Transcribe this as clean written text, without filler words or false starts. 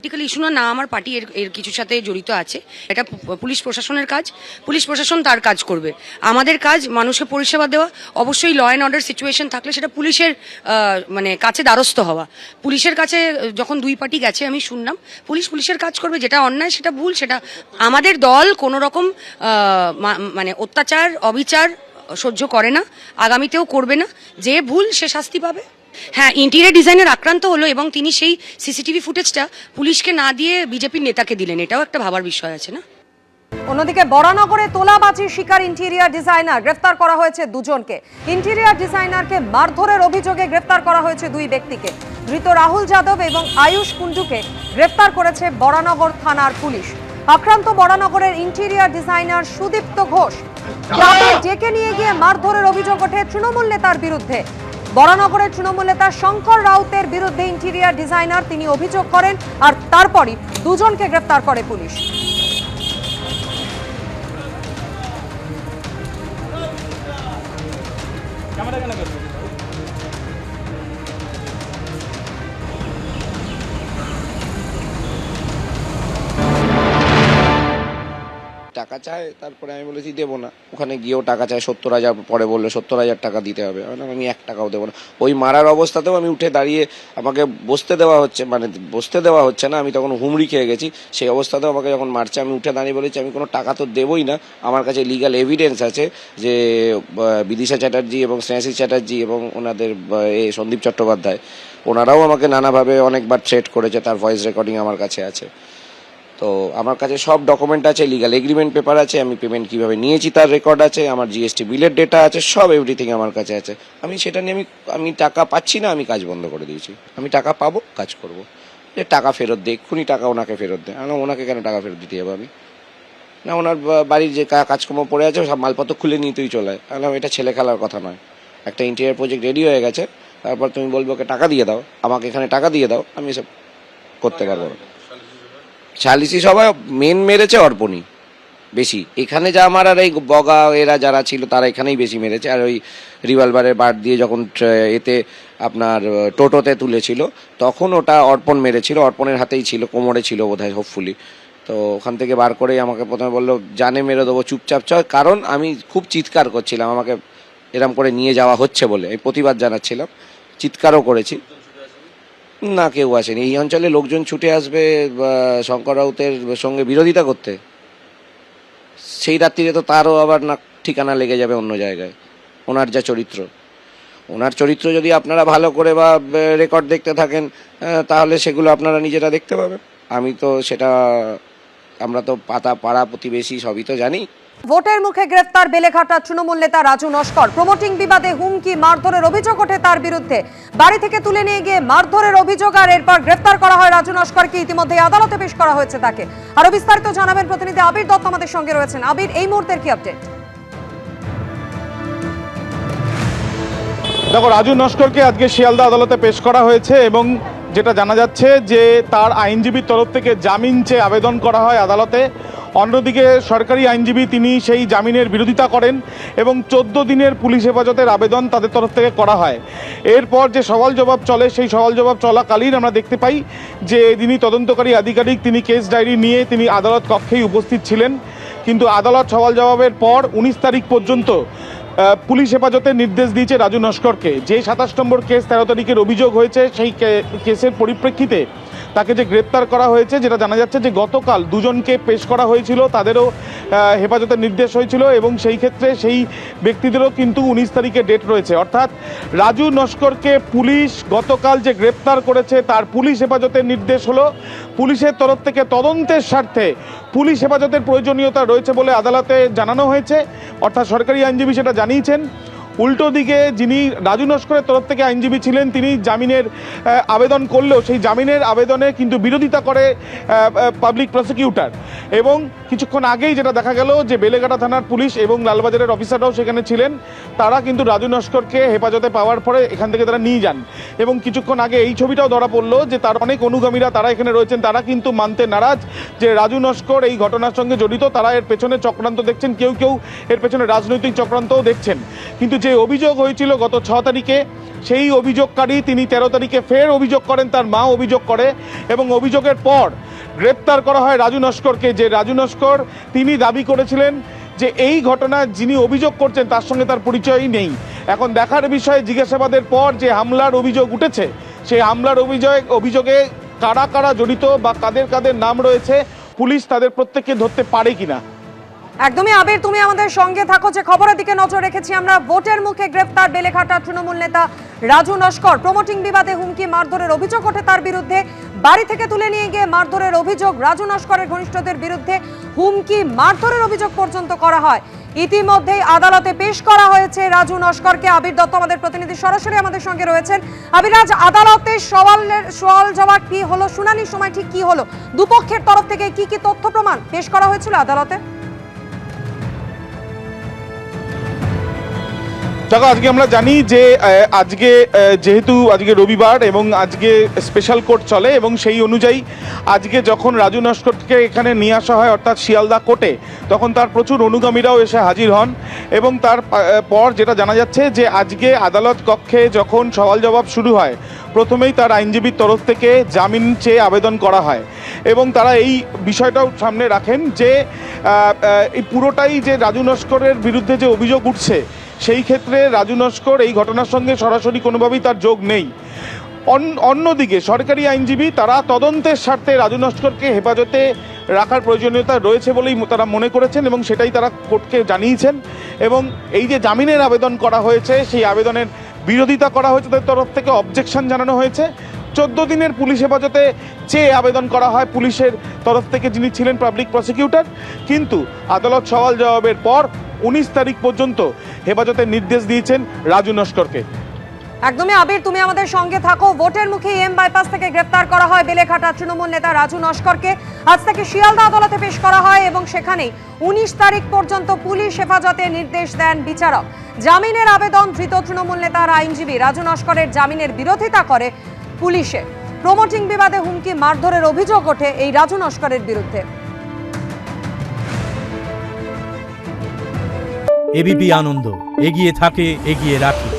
Political issue না আমার party এর কিছুর সাথে জড়িত আছে। এটা পুলিশ প্রশাসনের কাজ, পুলিশ প্রশাসন তার কাজ করবে। আমাদের কাজ মানুষকে পরিষেবা দেওয়া। অবশ্যই ল অ্যান্ড অর্ডার সিচুয়েশন থাকলে সেটা পুলিশের মানে কাছে দ্বারস্থ হওয়া। পুলিশের কাছে যখন দুই পার্টি গেছে আমি শুনলাম, পুলিশের কাজ করবে। যেটা অন্যায় সেটা ভুল, সেটা আমাদের দল কোনো রকম মানে অত্যাচার অবিচার সহ্য করে না, আগামীতেও করবে না। যে ভুল সে শাস্তি পাবে। হ্যাঁ, ইন্টেরিয়র ডিজাইনের আক্রান্ত হলো এবং তিনি সেই সিসিটিভি ফুটেজটা পুলিশকে না দিয়ে বিজেপির নেতাকে দিলেন। এটাও একটা ভাবার বিষয় আছে না? অন্যদিকে বরানগরে তোলাবাজির শিকার ইন্টেরিয়র ডিজাইনার, গ্রেফতার করা হয়েছে দুজনকে। ইন্টেরিয়র ডিজাইনারকে মারধরের অভিযোগে গ্রেফতার করা হয়েছে দুই ব্যক্তিকে। ধৃত রাহুল যাদব এবং আয়ুষ কুণ্ডুকে গ্রেফতার করেছে বরানগর থানার পুলিশ। আক্রান্ত বরানগরের ইন্টেরিয়র ডিজাইনার সুদীপ্ত ঘোষ তাকে ডেকে নিয়ে গিয়ে মারধরের অভিযোগ ওঠে তৃণমূল নেতার বিরুদ্ধে। বরানগরের তৃণমূল নেতা শঙ্কর রাউতের বিরুদ্ধে ইন্টেরিয়র ডিজাইনার তিনি অভিযোগ করেন, আর তারপরই দুজনকে গ্রেফতার করে পুলিশ। টাকা চায়, তারপরে আমি বলেছি দেবো না। ওখানে গিয়েও টাকা চায় 70,000, পরে বললো 70,000 টাকা দিতে হবে। আমি 1 টাকাও দেবো না। ওই মারার অবস্থাতেও আমি উঠে দাঁড়িয়ে আমাকে বসতে দেওয়া হচ্ছে না। আমি তখন হুমড়ি খেয়ে গেছি। সেই অবস্থাতেও আমাকে যখন মারছে আমি উঠে দাঁড়িয়ে বলেছি আমি কোনো টাকা তো দেবোই না। আমার কাছে লিগ্যাল এভিডেন্স আছে যে বিদিশা চ্যাটার্জি এবং স্নেহাশিস চ্যাটার্জি এবং ওনাদের সন্দীপ চট্টোপাধ্যায় ওনারাও আমাকে নানাভাবে অনেকবার থ্রেট করেছে। তার ভয়েস রেকর্ডিং আমার কাছে আছে। তো আমার কাছে সব ডকুমেন্ট আছে, লিগ্যাল এগ্রিমেন্ট পেপার আছে, আমি পেমেন্ট কিভাবে নিয়েছি তার রেকর্ড আছে, আমার জিএসটি বিলের ডেটা আছে, সব এভরিথিং আমার কাছে আছে। আমি সেটা নিয়ে আমি টাকা পাচ্ছি না, আমি কাজ বন্ধ করে দিয়েছি। আমি টাকা পাবো, কাজ করব। যে টাকা ফেরত দে, এক্ষুনি টাকা ওনাকে ফেরত দেয়। ওনাকে কেন টাকা ফেরত দিতে যাবো আমি? না, ওনার বাড়ির যে কাজকর্ম পড়ে আছে সব মালপত্র খুলে নিয়ে তুই চলে আয়। এটা ছেলে খেলার কথা নয়। একটা ইন্টেরিয়র প্রজেক্ট রেডি হয়ে গেছে, তারপর তুমি বলবো ওকে টাকা দিয়ে দাও, আমাকে এখানে টাকা দিয়ে দাও, আমি এসব করতে পারবো না। সালিসি সবাই মেন মেরেছে অর্পণী বেশি। এখানে যা আমার আর এই বগা এরা যারা ছিল তারা এখানেই বেশি মেরেছে। আর ওই রিভলভারের বার দিয়ে যখন এতে আপনার টোটোতে তুলেছিল তখন ওটা অর্পণ মেরেছিল। অর্পণের হাতেই ছিল, কোমরে ছিল বোধহয়, হোপফুলি। তো ওখান থেকে বার করেই আমাকে প্রথমে বললো জানে মেরে দেবো, চুপচাপ চ। কারণ আমি খুব চিৎকার করছিলাম, আমাকে এরম করে নিয়ে যাওয়া হচ্ছে বলে আমি প্রতিবাদ জানাচ্ছিলাম, চিৎকারও করেছি। না, কেউ আসেনি। এই অঞ্চলে লোকজন ছুটে আসবে শঙ্কর রাউতের সঙ্গে বিরোধিতা করতে? সেই রাত্রিরে তো তারও আবার না ঠিকানা লেগে যাবে অন্য জায়গায়। ওনার যা চরিত্র, ওনার চরিত্র যদি আপনারা ভালো করে বা রেকর্ড দেখতে থাকেন তাহলে সেগুলো আপনারা নিজেরা দেখতে পাবেন। আমি তো সেটা, আমরা তো পাড়া প্রতিবেশী সবই তো জানি। ভোটের মুখে গ্রেফতার বেলেঘাটা তৃণমূল নেতা রাজু নস্কর। প্রমোটিং বিবাদে হুমকি মারধরের অভিযোগ ওঠে তার বিরুদ্ধে। বাড়ি থেকে তুলে নিয়ে গিয়ে মারধরের অভিযোগ, আর এরপর গ্রেফতার করা হয় রাজু নস্করকে। ইতিমধ্যে আদালতে পেশ করা হয়েছে তাকে। আরো বিস্তারিত জানাবেন প্রতিনিধি আবির দত্ত আমাদের সঙ্গে রয়েছেন। আবির, এই মুহূর্তের কি আপডেট? দেখো, রাজু নস্করকে আজকে শিয়ালদা আদালতে পেশ করা হয়েছে এবং যেটা জানা যাচ্ছে যে তার আইনজীবীর তরফ থেকে জামিন চেয়ে আবেদন করা হয় আদালতে। অন্যদিকে সরকারি আইনজীবী তিনি সেই জামিনের বিরোধিতা করেন এবং 14 দিনের পুলিশ হেফাজতের আবেদন তাদের তরফ থেকে করা হয়। এরপর যে সওয়াল জবাব চলে, সেই সওয়াল জবাব চলাকালীন আমরা দেখতে পাই যে যিনি তদন্তকারী আধিকারিক তিনি কেস ডায়েরি নিয়ে তিনি আদালত কক্ষেই উপস্থিত ছিলেন। কিন্তু আদালত সওয়াল জবাবের পর 19 তারিখ পর্যন্ত পুলিশ হেফাজতের নির্দেশ দিয়েছে রাজু নস্করকে। যে 27 নম্বর কেস 13 তারিখের অভিযোগ হয়েছে, সেই কেসের পরিপ্রেক্ষিতে তাকে যে গ্রেপ্তার করা হয়েছে, যেটা জানা যাচ্ছে যে গতকাল দুজনকে পেশ করা হয়েছিল, তাদেরও হেফাজতের নির্দেশ হয়েছিল এবং সেই ক্ষেত্রে সেই ব্যক্তিদেরও কিন্তু 19 তারিখে ডেট রয়েছে। অর্থাৎ রাজু নস্করকে পুলিশ গতকাল যে গ্রেপ্তার করেছে তার পুলিশ হেফাজতের নির্দেশ হলো পুলিশের তরফ থেকে তদন্তের স্বার্থে পুলিশ হেফাজতের প্রয়োজনীয়তা রয়েছে বলে আদালতে জানানো হয়েছে। অর্থাৎ সরকারি আইনজীবী সেটা জানিয়েছেন। উল্টো দিকে যিনি রাজু নস্করের তরফ থেকে আইনজীবী ছিলেন তিনি জামিনের আবেদন করলেও সেই জামিনের আবেদনে কিন্তু বিরোধিতা করে পাবলিক প্রসিকিউটর। এবং কিছুক্ষণ আগেই যেটা দেখা গেল যে বেলেঘাটা থানার পুলিশ এবং লালবাজারের অফিসাররাও সেখানে ছিলেন, তারা কিন্তু রাজু নস্করকে হেফাজতে পাওয়ার পরে এখান থেকে তারা নিয়ে যান। এবং কিছুক্ষণ আগে এই ছবিটাও ধরা পড়লো যে তার অনেক অনুগামীরা তারা এখানে রয়েছেন, তারা কিন্তু মানতে নারাজ যে রাজু নস্কর এই ঘটনার সঙ্গে জড়িত। তারা এর পেছনে চক্রান্ত দেখছেন, কেউ কেউ এর পেছনে রাজনৈতিক চক্রান্তও দেখছেন। কিন্তু যে যে অভিযোগ হয়েছিল গত 6 তারিখে, সেই অভিযোগকারী তিনি 13 তারিখে ফের অভিযোগ করেন, তার মা অভিযোগ করে এবং অভিযোগের পর গ্রেপ্তার করা হয় রাজু নস্করকে। যে রাজু নস্কর তিনি দাবি করেছিলেন যে এই ঘটনা যিনি অভিযোগ করছেন তার সঙ্গে তার পরিচয়ই নেই। এখন দেখার বিষয়ে জিজ্ঞাসাবাদের পর যে হামলার অভিযোগ উঠেছে, সেই হামলার অভিযোগে কারা কারা জড়িত বা কাদের কাদের নাম রয়েছে, পুলিশ তাদের প্রত্যেককে ধরতে পারে কিনা। একদমই আবির, তুমি আমাদের সঙ্গে থাকো। যে খবরের দিকে নজর রেখেছি আমরা, ভোটের মুখে গ্রেফতার বেলেঘাটা তৃণমূল নেতা রাজু নস্কর। প্রমোটিং বিবাদে হুমকি মারধরের অভিযোগ ওঠে তার বিরুদ্ধে। বাড়ি থেকে তুলে নিয়ে গিয়ে মারধরের অভিযোগ, রাজু নস্করের ঘনিষ্ঠদের বিরুদ্ধে হুমকি মারধরের অভিযোগ পর্যন্ত করা হয়। ইতিমধ্যেই আদালতে পেশ করা হয়েছে রাজু নস্করকে। আবির দত্ত আমাদের প্রতিনিধি সরাসরি আমাদের সঙ্গে রয়েছেন। আবিরাজ, আদালতে সওয়াল জবাব কি হলো, শুনানির সময় ঠিক কি হলো, দুপক্ষের তরফ থেকে কি কি তথ্য প্রমাণ পেশ করা হয়েছিল আদালতে? দেখো, আজকে আমরা জানি যে আজকে যেহেতু আজকে রবিবার এবং আজকে স্পেশাল কোর্ট চলে এবং সেই অনুযায়ী আজকে যখন রাজু নস্করকে এখানে নিয়ে আসা হয় অর্থাৎ শিয়ালদা কোর্টে, তখন তার প্রচুর অনুগামীরাও এসে হাজির হন এবং তার পর যেটা জানা যাচ্ছে যে আজকে আদালত কক্ষে যখন সওয়াল জবাব শুরু হয়, প্রথমেই তার আইনজীবীর তরফ থেকে জামিন চেয়ে আবেদন করা হয় এবং তারা এই বিষয়টাও সামনে রাখেন যে এই পুরোটাই যে রাজু নস্করের বিরুদ্ধে যে অভিযোগ উঠছে, সেই ক্ষেত্রে রাজু নস্কর এই ঘটনার সঙ্গে সরাসরি কোনোভাবেই তার যোগ নেই। অন্যদিকে সরকারি আইনজীবী তারা তদন্তের স্বার্থে রাজু নস্করকে হেফাজতে রাখার প্রয়োজনীয়তা রয়েছে বলেই তারা মনে করেছেন এবং সেটাই তারা কোর্টকে জানিয়েছেন। এবং এই যে জামিনের আবেদন করা হয়েছে, সেই আবেদনের বিরোধিতা করা হয়েছে, তাদের তরফ থেকে অবজেকশন জানানো হয়েছে। 14 দিনের পুলিশ হেফাজতে চেয়ে আবেদন করা হয় পুলিশের তরফ থেকে, যিনি ছিলেন পাবলিক প্রসিকিউটর। কিন্তু আদালত সওয়াল জবাবের পর 19 তারিখ পর্যন্ত হেফাজতের নির্দেশ দিয়েছেন রাজু নস্করকে। একদমই আবির, তুমি আমাদের সঙ্গে থাকো। ভোটের মুখে এম বাইপাস থেকে গ্রেফতার করা হয় বেলেঘাটা তৃণমূল নেতা রাজু নস্করকে। আজ তাকে শিয়ালদা আদালতে পেশ করা হয় এবং সেখানেই 19 তারিখ পর্যন্ত পুলিশ হেফাজতে নির্দেশ দেন বিচারক। জামিনের আবেদন ধৃত তৃণমূল নেতার আইনজীবী রাজু নস্করের জামিনের বিরোধিতা করে পুলিশে। প্রমোটিং বিবাদে হুমকি মারধরের অভিযোগ ওঠে এই রাজু নস্করের বিরুদ্ধে। এবিপি আনন্দ, এগিয়ে থাকে, এগিয়ে রাখে।